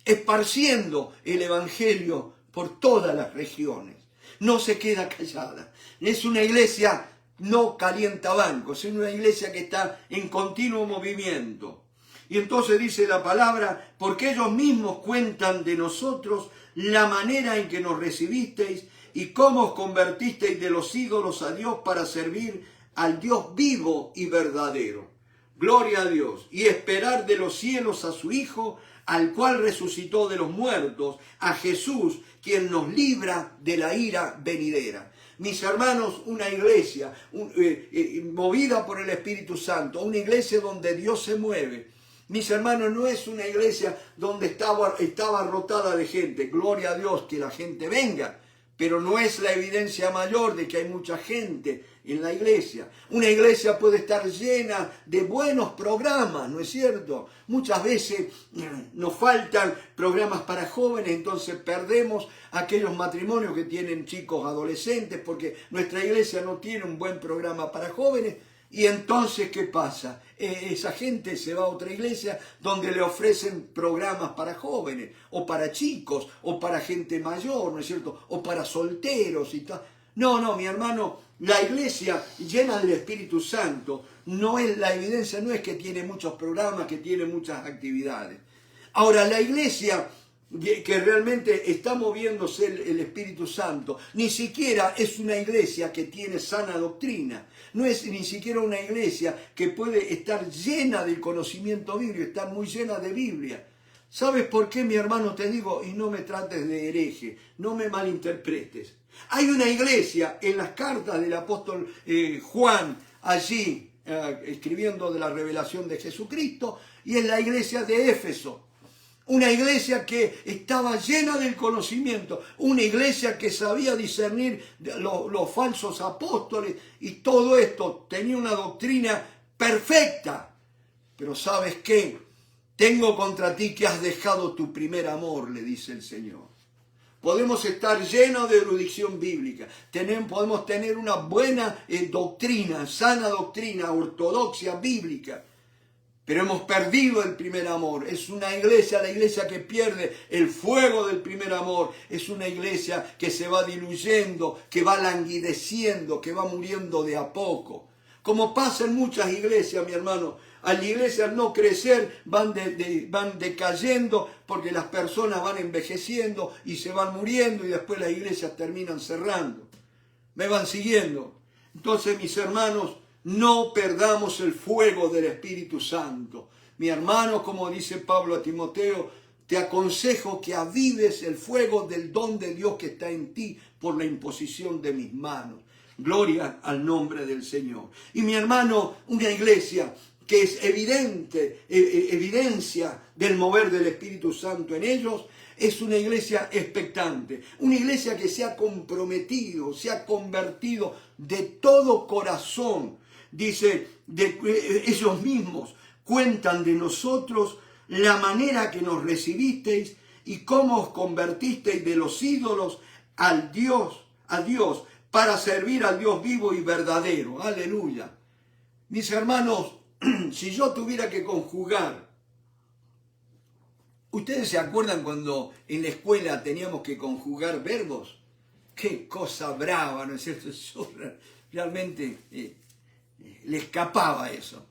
esparciendo el Evangelio por todas las regiones. No se queda callada. Es una iglesia no calienta bancos, es una iglesia que está en continuo movimiento. Y entonces dice la palabra, porque ellos mismos cuentan de nosotros la manera en que nos recibisteis y cómo os convertisteis de los ídolos a Dios para servir al Dios vivo y verdadero. Gloria a Dios. Y esperar de los cielos a su Hijo, al cual resucitó de los muertos, a Jesús, quien nos libra de la ira venidera. Mis hermanos, una iglesia movida por el Espíritu Santo, una iglesia donde Dios se mueve. Mis hermanos, no es una iglesia donde estaba abarrotada de gente. Gloria a Dios que la gente venga, pero no es la evidencia mayor de que hay mucha gente en la iglesia. Una iglesia puede estar llena de buenos programas, ¿no es cierto? Muchas veces nos faltan programas para jóvenes, entonces perdemos aquellos matrimonios que tienen chicos adolescentes porque nuestra iglesia no tiene un buen programa para jóvenes. Y entonces, ¿qué pasa? Esa gente se va a otra iglesia donde le ofrecen programas para jóvenes, o para chicos, o para gente mayor, ¿no es cierto? O para solteros y tal. No, mi hermano, la iglesia llena del Espíritu Santo, la evidencia no es que tiene muchos programas, que tiene muchas actividades. Ahora, la iglesia que realmente está moviéndose el Espíritu Santo, ni siquiera es una iglesia que tiene sana doctrina, no es ni siquiera una iglesia que puede estar llena del conocimiento bíblico, estar muy llena de Biblia. ¿Sabes por qué, mi hermano? Te digo, y no me trates de hereje, no me malinterpretes. Hay una iglesia en las cartas del apóstol Juan, allí escribiendo de la revelación de Jesucristo, y es la iglesia de Éfeso. Una iglesia que estaba llena del conocimiento, una iglesia que sabía discernir los falsos apóstoles y todo esto, tenía una doctrina perfecta. Pero ¿sabes qué? Tengo contra ti que has dejado tu primer amor, le dice el Señor. Podemos estar llenos de erudición bíblica, podemos tener una buena doctrina, sana doctrina, ortodoxia bíblica, pero hemos perdido el primer amor. Es una iglesia, la iglesia que pierde el fuego del primer amor. Es una iglesia que se va diluyendo, que va languideciendo, que va muriendo de a poco. Como pasa en muchas iglesias, mi hermano. A la iglesia al no crecer van decayendo porque las personas van envejeciendo y se van muriendo y después las iglesias terminan cerrando. ¿Me van siguiendo? Entonces, mis hermanos, no perdamos el fuego del Espíritu Santo. Mi hermano, como dice Pablo a Timoteo, te aconsejo que avives el fuego del don de Dios que está en ti por la imposición de mis manos. Gloria al nombre del Señor. Y mi hermano, una iglesia que es evidencia del mover del Espíritu Santo en ellos, es una iglesia expectante, una iglesia que se ha comprometido, se ha convertido de todo corazón. Dice, ellos mismos cuentan de nosotros la manera que nos recibisteis y cómo os convertisteis de los ídolos a Dios, para servir al Dios vivo y verdadero. Aleluya. Mis hermanos, si yo tuviera que conjugar, ¿ustedes se acuerdan cuando en la escuela teníamos que conjugar verbos? ¡Qué cosa brava!, ¿no es cierto? Yo realmente le escapaba eso.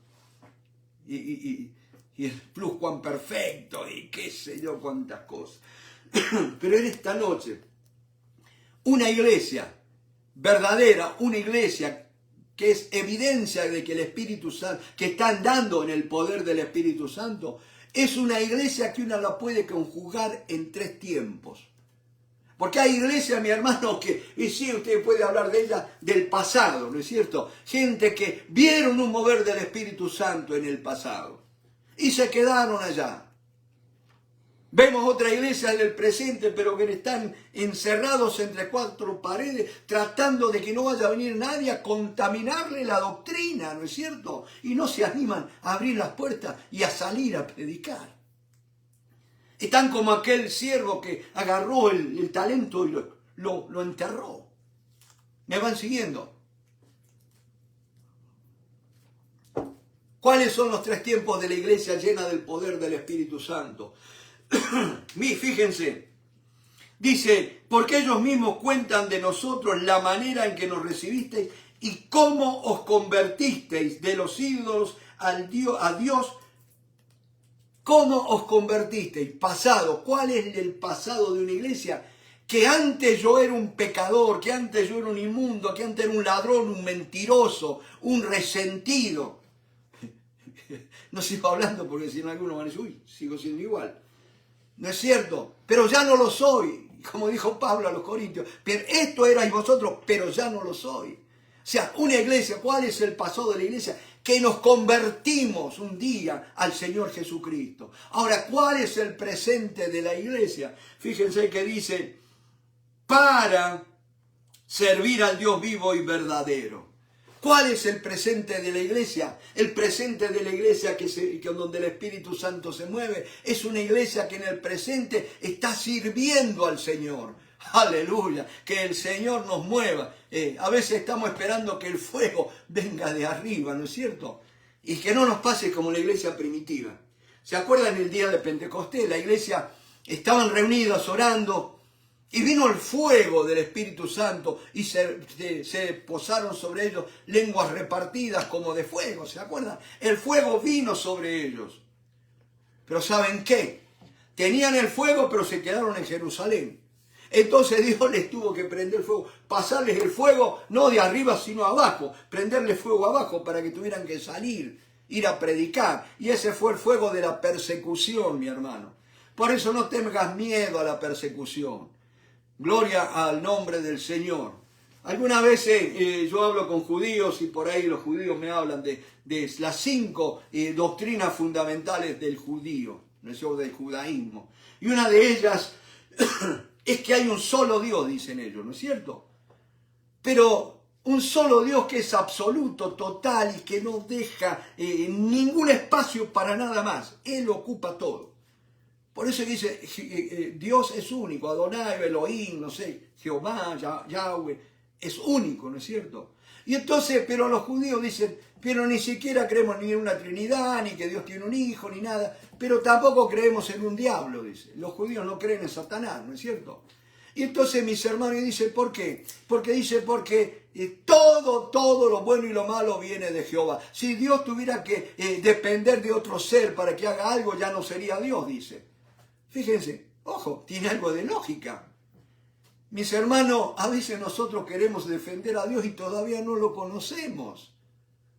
Y y el pluscuamperfecto y qué sé yo cuántas cosas. Pero en esta noche, una iglesia verdadera, una iglesia que es evidencia de que el Espíritu Santo, que está andando en el poder del Espíritu Santo, es una iglesia que uno la puede conjugar en 3 tiempos. Porque hay iglesias, mi hermano, que, y sí, usted puede hablar de ella, del pasado, ¿no es cierto? Gente que vieron un mover del Espíritu Santo en el pasado y se quedaron allá. Vemos otra iglesia en el presente, pero que están encerrados entre 4 paredes, tratando de que no vaya a venir nadie a contaminarle la doctrina, ¿no es cierto? Y no se animan a abrir las puertas y a salir a predicar. Están como aquel siervo que agarró el talento y lo enterró. ¿Me van siguiendo? ¿Cuáles son los 3 tiempos de la iglesia llena del poder del Espíritu Santo? Fíjense, dice, porque ellos mismos cuentan de nosotros la manera en que nos recibisteis y cómo os convertisteis de los ídolos a Dios. ¿Cómo os convertisteis? Pasado. ¿Cuál es el pasado de una iglesia? Que antes yo era un pecador, que antes yo era un inmundo, que antes era un ladrón, un mentiroso, un resentido. No sigo hablando porque si no algunos van a decir, uy, sigo siendo igual. No es cierto, pero ya no lo soy. Como dijo Pablo a los Corintios, pero esto erais vosotros, pero ya no lo soy. O sea, una iglesia, ¿cuál es el pasado de la iglesia? Que nos convertimos un día al Señor Jesucristo. Ahora, ¿cuál es el presente de la iglesia? Fíjense que dice, para servir al Dios vivo y verdadero. ¿Cuál es el presente de la iglesia? El presente de la iglesia que donde el Espíritu Santo se mueve es una iglesia que en el presente está sirviendo al Señor. Aleluya, que el Señor nos mueva. A veces estamos esperando que el fuego venga de arriba, ¿no es cierto? Y que no nos pase como la iglesia primitiva. ¿Se acuerdan el día de Pentecostés? La iglesia estaban reunidas orando y vino el fuego del Espíritu Santo y se posaron sobre ellos lenguas repartidas como de fuego. ¿Se acuerdan? El fuego vino sobre ellos. Pero ¿saben qué? Tenían el fuego, pero se quedaron en Jerusalén. Entonces Dios les tuvo que prender fuego, pasarles el fuego no de arriba sino abajo, prenderles fuego abajo para que tuvieran que salir, ir a predicar. Y ese fue el fuego de la persecución, mi hermano. Por eso no tengas miedo a la persecución. Gloria al nombre del Señor. Algunas veces yo hablo con judíos y por ahí los judíos me hablan de las 5 doctrinas fundamentales del judío, ¿no es cierto? Del judaísmo. Y una de ellas es que hay un solo Dios, dicen ellos, ¿no es cierto? Pero un solo Dios que es absoluto, total y que no deja ningún espacio para nada más. Él ocupa todo. Por eso dice, Dios es único, Adonai, Elohim, no sé, Jehová, Yahweh, es único, ¿no es cierto? Y entonces, pero los judíos dicen, pero ni siquiera creemos ni en una Trinidad, ni que Dios tiene un hijo, ni nada, pero tampoco creemos en un diablo, dice. Los judíos no creen en Satanás, ¿no es cierto? Y entonces mis hermanos dicen, ¿por qué? Porque todo lo bueno y lo malo viene de Jehová. Si Dios tuviera que depender de otro ser para que haga algo, ya no sería Dios, dice. Fíjense, ojo, tiene algo de lógica. Mis hermanos, a veces nosotros queremos defender a Dios y todavía no lo conocemos.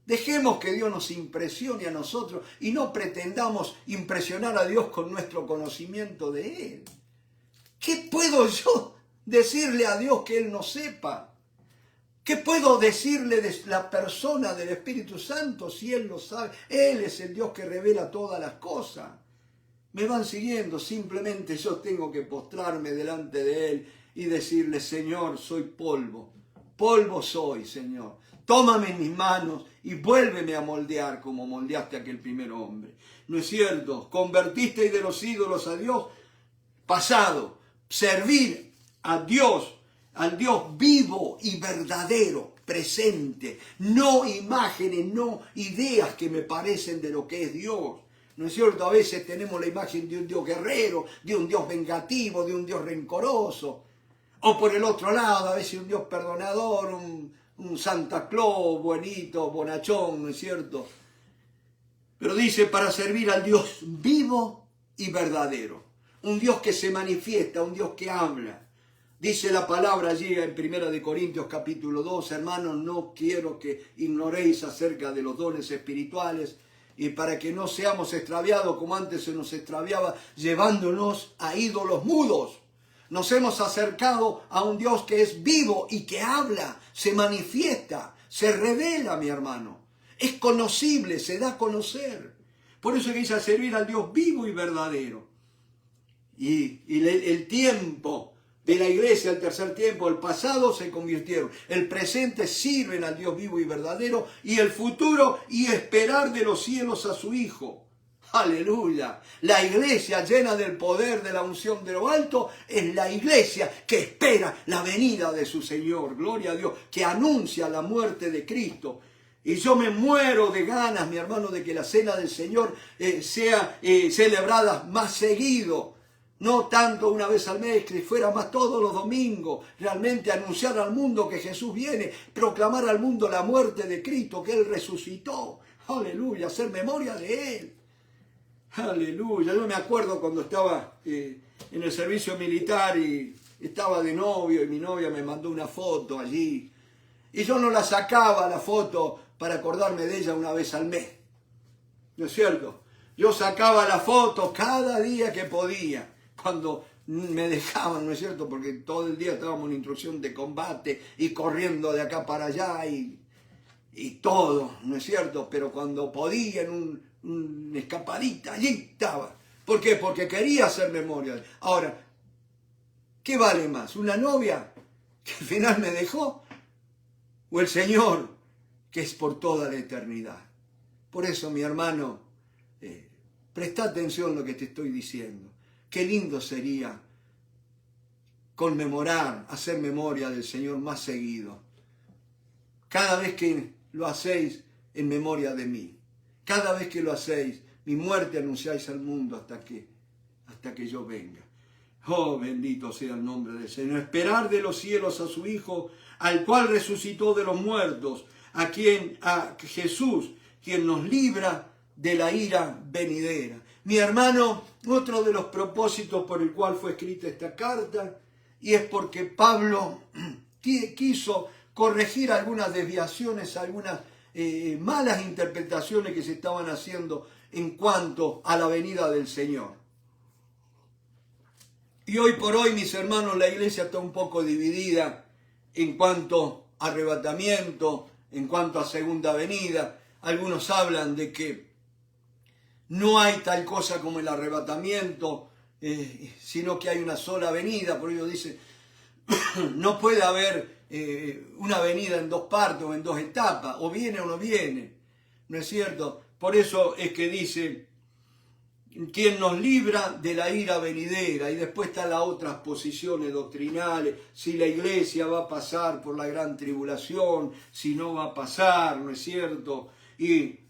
Dejemos que Dios nos impresione a nosotros y no pretendamos impresionar a Dios con nuestro conocimiento de Él. ¿Qué puedo yo decirle a Dios que Él no sepa? ¿Qué puedo decirle de la persona del Espíritu Santo si Él lo sabe? Él es el Dios que revela todas las cosas. Me van siguiendo, simplemente yo tengo que postrarme delante de Él y decirle, Señor, soy polvo. Polvo soy, Señor. Tómame en mis manos y vuélveme a moldear como moldeaste a aquel primer hombre. ¿No es cierto? Convertisteis de los ídolos a Dios. Pasado. Servir a Dios, al Dios vivo y verdadero, presente. No imágenes, no ideas que me parecen de lo que es Dios. ¿No es cierto? A veces tenemos la imagen de un Dios guerrero, de un Dios vengativo, de un Dios rencoroso. O por el otro lado, a veces un Dios perdonador, un Santa Claus buenito, bonachón, ¿no es cierto? Pero dice, para servir al Dios vivo y verdadero. Un Dios que se manifiesta, un Dios que habla. Dice la palabra allí en 1 Corintios capítulo 2, hermanos, no quiero que ignoréis acerca de los dones espirituales, y para que no seamos extraviados como antes se nos extraviaba, llevándonos a ídolos mudos. Nos hemos acercado a un Dios que es vivo y que habla, se manifiesta, se revela, mi hermano. Es conocible, se da a conocer. Por eso que dice a servir al Dios vivo y verdadero. Y el tiempo de la iglesia, el tercer tiempo, el pasado se convirtieron. El presente sirven al Dios vivo y verdadero, y el futuro y esperar de los cielos a su Hijo. Aleluya. La iglesia llena del poder de la unción de lo alto es la iglesia que espera la venida de su Señor. Gloria a Dios, que anuncia la muerte de Cristo. Y yo me muero de ganas, mi hermano, de que la cena del Señor sea celebrada más seguido. No tanto una vez al mes, que fuera más todos los domingos. Realmente anunciar al mundo que Jesús viene, proclamar al mundo la muerte de Cristo, que Él resucitó. Aleluya, hacer memoria de Él. Aleluya. Yo me acuerdo cuando estaba en el servicio militar y estaba de novio y mi novia me mandó una foto allí. Y yo no la sacaba la foto para acordarme de ella una vez al mes. ¿No es cierto? Yo sacaba la foto cada día que podía, cuando me dejaban, ¿no es cierto? Porque todo el día estábamos en instrucción de combate y corriendo de acá para allá y todo, ¿no es cierto? Pero cuando podía en una escapadita, allí estaba. ¿Por qué? Porque quería hacer memoria. Ahora, ¿qué vale más? ¿Una novia que al final me dejó? ¿O el Señor, que es por toda la eternidad? Por eso, mi hermano, presta atención a lo que te estoy diciendo. Qué lindo sería conmemorar, hacer memoria del Señor más seguido. Cada vez que lo hacéis en memoria de mí. Cada vez que lo hacéis, mi muerte anunciáis al mundo hasta que yo venga. Oh, bendito sea el nombre del Señor. Esperar de los cielos a su Hijo, al cual resucitó de los muertos, a Jesús, quien nos libra de la ira venidera. Mi hermano, otro de los propósitos por el cual fue escrita esta carta, y es porque Pablo quiso corregir algunas desviaciones, algunas malas interpretaciones que se estaban haciendo en cuanto a la venida del Señor. Y hoy por hoy, mis hermanos, la iglesia está un poco dividida en cuanto a arrebatamiento, en cuanto a segunda venida. Algunos hablan de que no hay tal cosa como el arrebatamiento, sino que hay una sola venida. Por ello dice, no puede haber una venida en dos partes o en dos etapas, o viene o no viene, ¿no es cierto? Por eso es que dice, quien nos libra de la ira venidera, y después están las otras posiciones doctrinales, si la iglesia va a pasar por la gran tribulación, si no va a pasar, ¿no es cierto? Y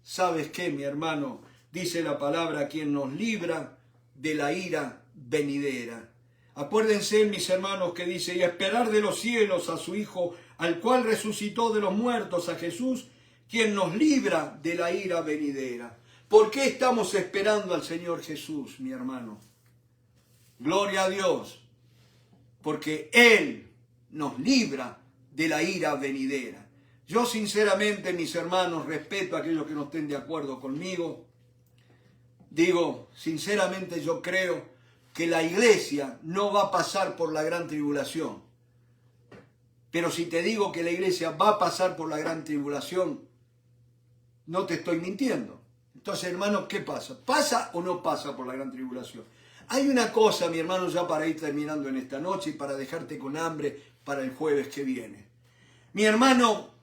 ¿sabes qué, mi hermano? Dice la palabra, quien nos libra de la ira venidera. Acuérdense, mis hermanos, que dice, y esperar de los cielos a su Hijo, al cual resucitó de los muertos, a Jesús, quien nos libra de la ira venidera. ¿Por qué estamos esperando al Señor Jesús, mi hermano? Gloria a Dios, porque Él nos libra de la ira venidera. Yo sinceramente, mis hermanos, respeto a aquellos que no estén de acuerdo conmigo. Digo, sinceramente yo creo que la iglesia no va a pasar por la gran tribulación. Pero si te digo que la iglesia va a pasar por la gran tribulación, no te estoy mintiendo. Entonces, hermanos, ¿qué pasa? ¿Pasa o no pasa por la gran tribulación? Hay una cosa, mi hermano, ya para ir terminando en esta noche y para dejarte con hambre para el jueves que viene. Mi hermano,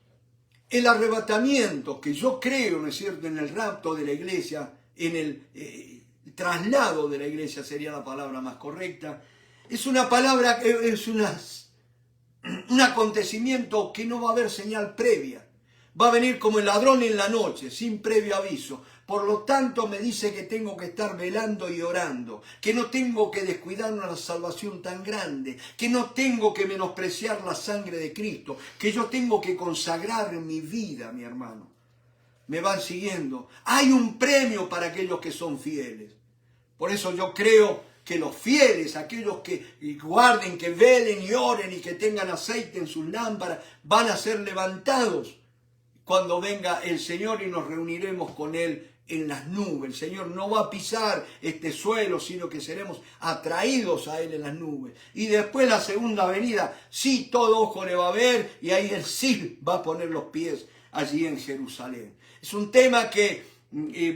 el arrebatamiento, que yo creo, ¿no es cierto?, en el rapto de la iglesia, en el traslado de la iglesia sería la palabra más correcta, es una palabra, es un acontecimiento que no va a haber señal previa. Va a venir como el ladrón en la noche, sin previo aviso. Por lo tanto, me dice que tengo que estar velando y orando, que no tengo que descuidar una salvación tan grande, que no tengo que menospreciar la sangre de Cristo, que yo tengo que consagrar mi vida, mi hermano. me van siguiendo. Hay un premio para aquellos que son fieles. Por eso yo creo que los fieles, aquellos que guarden, que velen y oren y que tengan aceite en sus lámparas, van a ser levantados cuando venga el Señor y nos reuniremos con Él en las nubes. El Señor no va a pisar este suelo, sino que seremos atraídos a Él en las nubes. Y después la segunda venida, sí, todo ojo le va a ver, y ahí Él sí va a poner los pies allí en Jerusalén. Es un tema que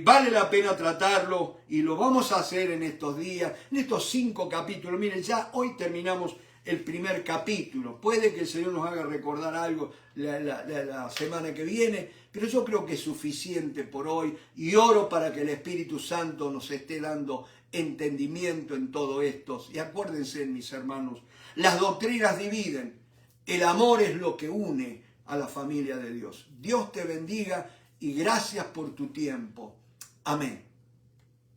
vale la pena tratarlo, y lo vamos a hacer en estos días, en estos 5 capítulos. Miren, ya hoy terminamos el primer capítulo. Puede que el Señor nos haga recordar algo la semana que viene, pero yo creo que es suficiente por hoy, y oro para que el Espíritu Santo nos esté dando entendimiento en todo esto. Y acuérdense, mis hermanos, las doctrinas dividen, el amor es lo que une a la familia de Dios. Dios te bendiga y gracias por tu tiempo. Amén.